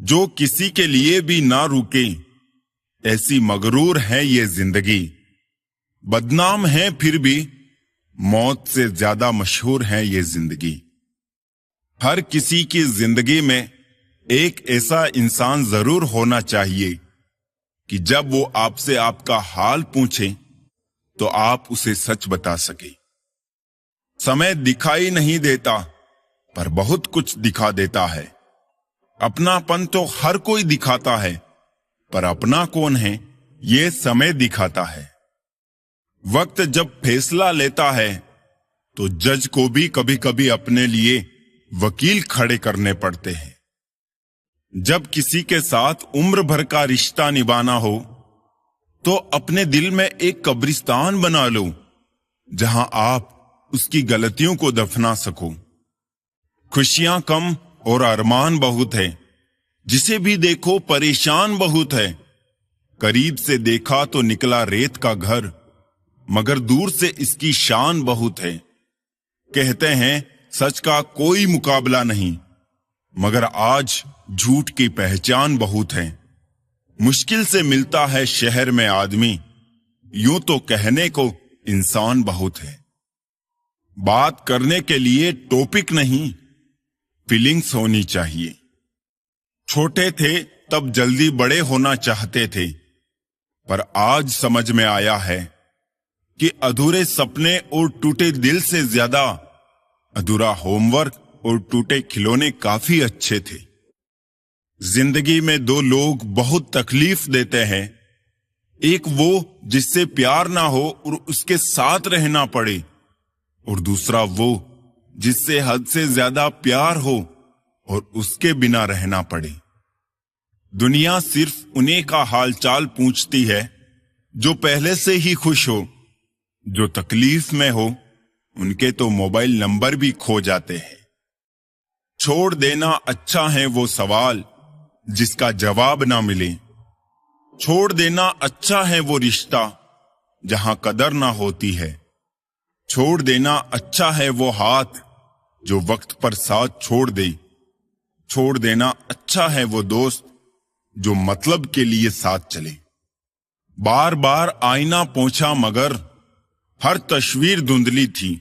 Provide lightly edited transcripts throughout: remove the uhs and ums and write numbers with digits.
जो किसी के लिए भी ना रुके, ऐसी मगरूर है ये जिंदगी। बदनाम है फिर भी मौत से ज्यादा मशहूर है ये जिंदगी। हर किसी की जिंदगी में एक ऐसा इंसान जरूर होना चाहिए कि जब वो आपसे आपका हाल पूछे तो आप उसे सच बता सके। समय दिखाई नहीं देता पर बहुत कुछ दिखा देता है। अपनापन तो हर कोई दिखाता है, पर अपना कौन है ये समय दिखाता है। वक्त जब फैसला लेता है तो जज को भी कभी कभी अपने लिए वकील खड़े करने पड़ते हैं। जब किसी के साथ उम्र भर का रिश्ता निभाना हो तो अपने दिल में एक कब्रिस्तान बना लो, जहां आप उसकी गलतियों को दफना सको। खुशियां कम और अरमान बहुत है, जिसे भी देखो परेशान बहुत है। करीब से देखा तो निकला रेत का घर, मगर दूर से इसकी शान बहुत है। कहते हैं सच का कोई मुकाबला नहीं, मगर आज झूठ की पहचान बहुत है। मुश्किल से मिलता है शहर में आदमी, यूं तो कहने को इंसान बहुत है। बात करने के लिए टॉपिक नहीं, फीलिंग्स होनी चाहिए। छोटे थे तब जल्दी बड़े होना चाहते थे, पर आज समझ में आया है कि अधूरे सपने और टूटे दिल से ज्यादा अधूरा होमवर्क और टूटे खिलौने काफी अच्छे थे। जिंदगी में दो लोग बहुत तकलीफ देते हैं, एक वो जिससे प्यार ना हो और उसके साथ रहना पड़े, और दूसरा वो जिससे हद से ज्यादा प्यार हो और उसके बिना रहना पड़े। दुनिया सिर्फ उन्हीं का हालचाल पूछती है जो पहले से ही खुश हो। जो तकलीफ में हो उनके तो मोबाइल नंबर भी खो जाते हैं। छोड़ देना अच्छा है वो सवाल जिसका जवाब ना मिले। छोड़ देना अच्छा है वो रिश्ता जहां कदर ना होती है। छोड़ देना अच्छा है वो हाथ जो वक्त पर साथ छोड़ दे। छोड़ देना अच्छा है वो दोस्त जो मतलब के लिए साथ चले। बार बार आईना पोंछा मगर हर तस्वीर धुंधली थी।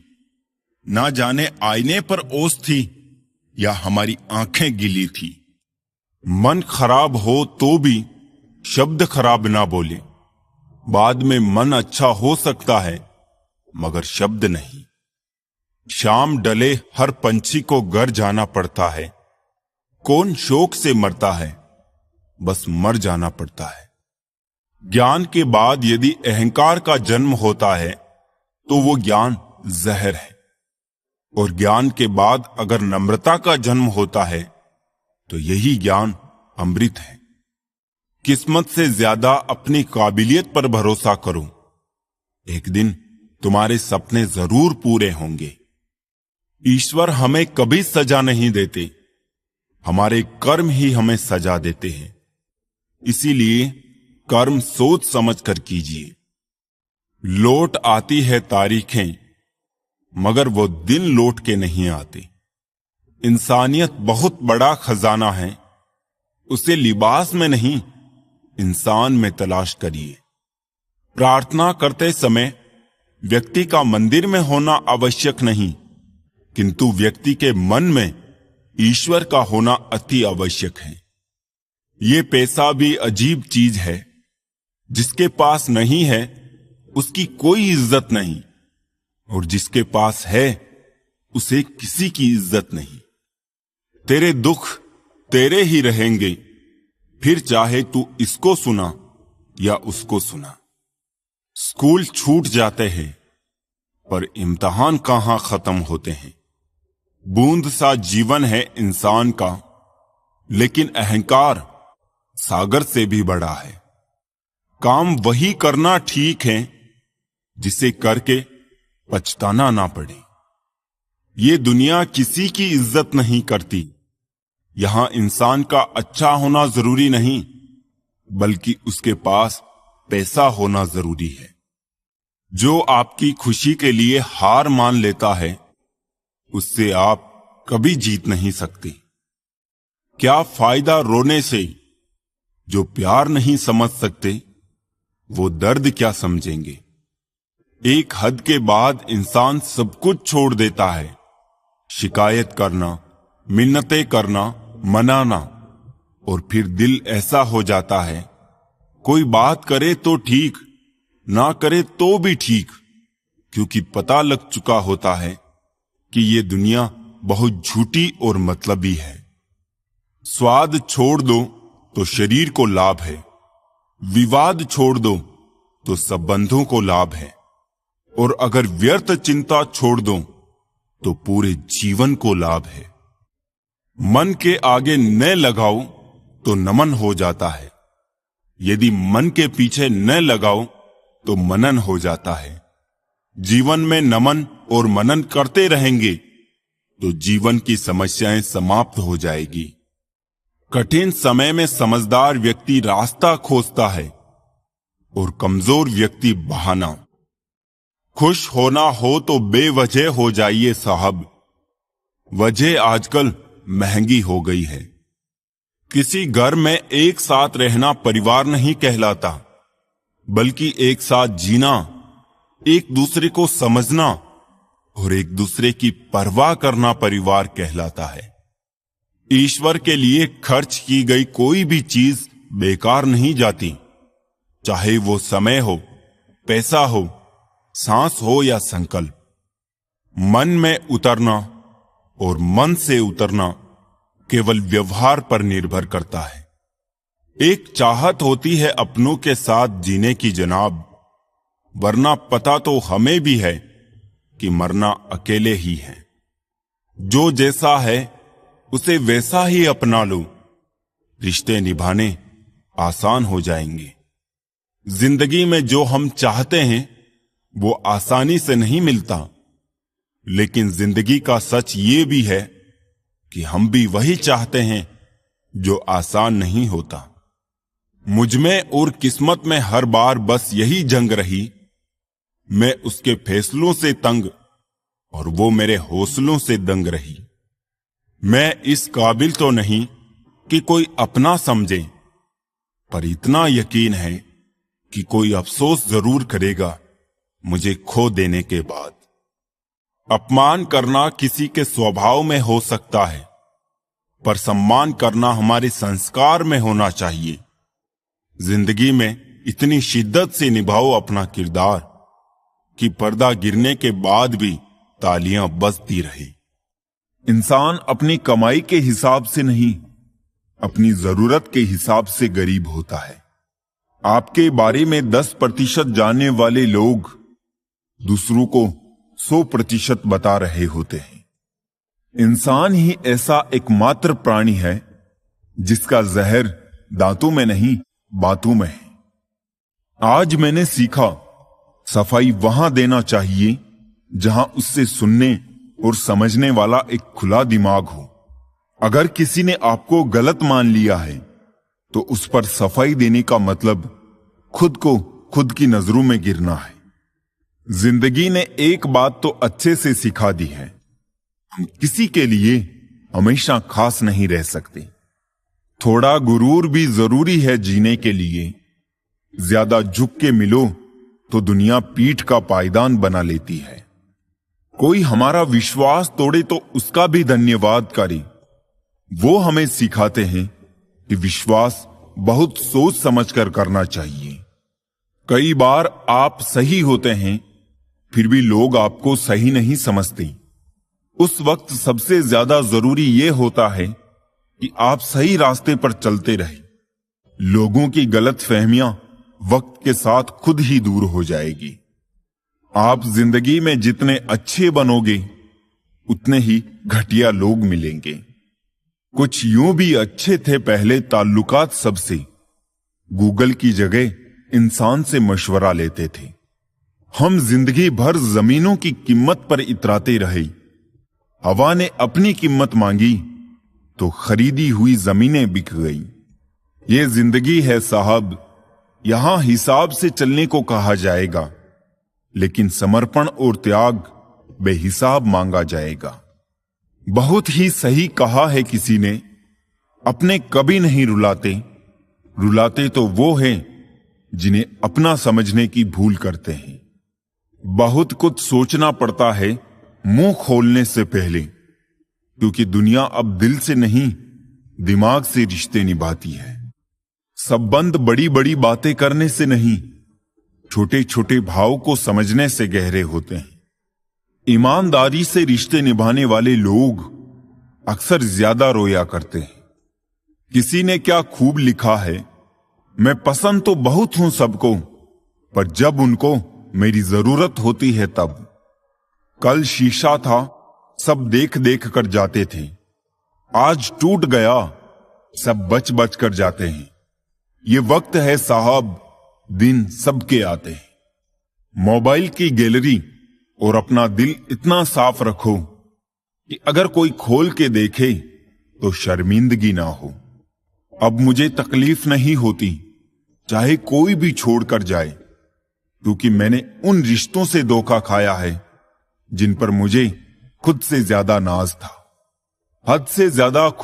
ना जाने आईने पर ओस थी या हमारी आंखें गीली थी। मन खराब हो तो भी शब्द खराब ना बोले। बाद में मन अच्छा हो सकता है मगर शब्द नहीं। शाम डले हर पंछी को घर जाना पड़ता है। कौन शौक से मरता है, बस मर जाना पड़ता है। ज्ञान के बाद यदि अहंकार का जन्म होता है तो वो ज्ञान जहर है, और ज्ञान के बाद अगर नम्रता का जन्म होता है तो यही ज्ञान अमृत है। किस्मत से ज्यादा अपनी काबिलियत पर भरोसा करो। एक दिन तुम्हारे सपने जरूर पूरे होंगे। ईश्वर हमें कभी सजा नहीं देते, हमारे कर्म ही हमें सजा देते हैं। इसीलिए कर्म सोच समझ कर कीजिए। लौट आती है तारीखें मगर वो दिन लौट के नहीं आते। इंसानियत बहुत बड़ा खजाना है, उसे लिबास में नहीं इंसान में तलाश करिए। प्रार्थना करते समय व्यक्ति का मंदिर में होना आवश्यक नहीं, किंतु व्यक्ति के मन में ईश्वर का होना अति आवश्यक है। ये पैसा भी अजीब चीज है, जिसके पास नहीं है उसकी कोई इज्जत नहीं, और जिसके पास है उसे किसी की इज्जत नहीं। तेरे दुख तेरे ही रहेंगे, फिर चाहे तू इसको सुना या उसको सुना। स्कूल छूट जाते हैं पर इम्तिहान कहां खत्म होते हैं। बूंद सा जीवन है इंसान का, लेकिन अहंकार सागर से भी बड़ा है। काम वही करना ठीक है जिसे करके पछताना ना पड़े। ये दुनिया किसी की इज्जत नहीं करती। यहां इंसान का अच्छा होना जरूरी नहीं, बल्कि उसके पास पैसा होना जरूरी है। जो आपकी खुशी के लिए हार मान लेता है, उससे आप कभी जीत नहीं सकते। क्या फायदा रोने से? जो प्यार नहीं समझ सकते वो दर्द क्या समझेंगे? एक हद के बाद इंसान सब कुछ छोड़ देता है। शिकायत करना, मिन्नतें करना, मनाना, और फिर दिल ऐसा हो जाता है, कोई बात करे तो ठीक, ना करे तो भी ठीक, क्योंकि पता लग चुका होता है कि ये दुनिया बहुत झूठी और मतलबी है। स्वाद छोड़ दो तो शरीर को लाभ है, विवाद छोड़ दो तो संबंधों को लाभ है, और अगर व्यर्थ चिंता छोड़ दो तो पूरे जीवन को लाभ है। मन के आगे न लगाओ तो नमन हो जाता है, यदि मन के पीछे न लगाओ तो मनन हो जाता है। जीवन में नमन और मनन करते रहेंगे तो जीवन की समस्याएं समाप्त हो जाएगी। कठिन समय में समझदार व्यक्ति रास्ता खोजता है और कमजोर व्यक्ति बहाना। खुश होना हो तो बेवजह हो जाइए साहब, वजह आजकल महंगी हो गई है। किसी घर में एक साथ रहना परिवार नहीं कहलाता, बल्कि एक साथ जीना, एक दूसरे को समझना और एक दूसरे की परवाह करना परिवार कहलाता है। ईश्वर के लिए खर्च की गई कोई भी चीज बेकार नहीं जाती, चाहे वो समय हो, पैसा हो, सांस हो या संकल्प। मन में उतरना और मन से उतरना केवल व्यवहार पर निर्भर करता है। एक चाहत होती है अपनों के साथ जीने की जनाब, वरना पता तो हमें भी है कि मरना अकेले ही है। जो जैसा है उसे वैसा ही अपना लो, रिश्ते निभाने आसान हो जाएंगे। जिंदगी में जो हम चाहते हैं वो आसानी से नहीं मिलता, लेकिन जिंदगी का सच ये भी है कि हम भी वही चाहते हैं जो आसान नहीं होता। मुझमें और किस्मत में हर बार बस यही जंग रही, मैं उसके फैसलों से तंग और वो मेरे हौसलों से दंग रही। मैं इस काबिल तो नहीं कि कोई अपना समझे, पर इतना यकीन है कि कोई अफसोस जरूर करेगा मुझे खो देने के बाद। अपमान करना किसी के स्वभाव में हो सकता है, पर सम्मान करना हमारे संस्कार में होना चाहिए। जिंदगी में इतनी शिद्दत से निभाओ अपना किरदार कि पर्दा गिरने के बाद भी तालियां बजती रहे। इंसान अपनी कमाई के हिसाब से नहीं, अपनी जरूरत के हिसाब से गरीब होता है। आपके बारे में 10% जानने वाले लोग दूसरों को 100% बता रहे होते हैं। इंसान ही ऐसा एकमात्र प्राणी है जिसका जहर दांतों में नहीं बातों में है। आज मैंने सीखा, सफाई वहां देना चाहिए जहां उससे सुनने और समझने वाला एक खुला दिमाग हो। अगर किसी ने आपको गलत मान लिया है तो उस पर सफाई देने का मतलब खुद को खुद की नजरों में गिरना है। जिंदगी ने एक बात तो अच्छे से सिखा दी है, हम किसी के लिए हमेशा खास नहीं रह सकते। थोड़ा गुरूर भी जरूरी है जीने के लिए। ज्यादा झुक के मिलो तो दुनिया पीठ का पायदान बना लेती है। कोई हमारा विश्वास तोड़े तो उसका भी धन्यवाद करे। वो हमें सिखाते हैं कि विश्वास बहुत सोच समझकर करना चाहिए। कई बार आप सही होते हैं, फिर भी लोग आपको सही नहीं समझते। उस वक्त सबसे ज्यादा जरूरी यह होता है कि आप सही रास्ते पर चलते रहें। लोगों की गलतफहमियां वक्त के साथ खुद ही दूर हो जाएगी। आप जिंदगी में जितने अच्छे बनोगे उतने ही घटिया लोग मिलेंगे। कुछ यूं भी अच्छे थे पहले ताल्लुकात सबसे, गूगल की जगह इंसान से मशवरा लेते थे। हम जिंदगी भर जमीनों की कीमत पर इतराते रहे। हवा ने अपनी कीमत मांगी तो खरीदी हुई जमीनें बिक गई। ये जिंदगी है साहब, यहां हिसाब से चलने को कहा जाएगा, लेकिन समर्पण और त्याग बेहिसाब मांगा जाएगा। बहुत ही सही कहा है किसी ने, अपने कभी नहीं रुलाते, रुलाते तो वो हैं जिन्हें अपना समझने की भूल करते हैं। बहुत कुछ सोचना पड़ता है मुंह खोलने से पहले, क्योंकि दुनिया अब दिल से नहीं दिमाग से रिश्ते निभाती है। संबंध बड़ी बड़ी बातें करने से नहीं, छोटे छोटे भाव को समझने से गहरे होते हैं। ईमानदारी से रिश्ते निभाने वाले लोग अक्सर ज्यादा रोया करते हैं। किसी ने क्या खूब लिखा है, मैं पसंद तो बहुत हूं सबको, पर जब उनको मेरी जरूरत होती है तब। कल शीशा था, सब देख देख कर जाते थे, आज टूट गया, सब बच बच कर जाते हैं। ये वक्त है साहब, दिन सबके आते हैं। मोबाइल की गैलरी और अपना दिल इतना साफ रखो कि अगर कोई खोल के देखे तो शर्मिंदगी ना हो। अब मुझे तकलीफ नहीं होती चाहे कोई भी छोड़कर जाए, क्योंकि मैंने उन रिश्तों से धोखा खाया है जिन पर मुझे खुद से ज्यादा नाज था। हद से ज्यादा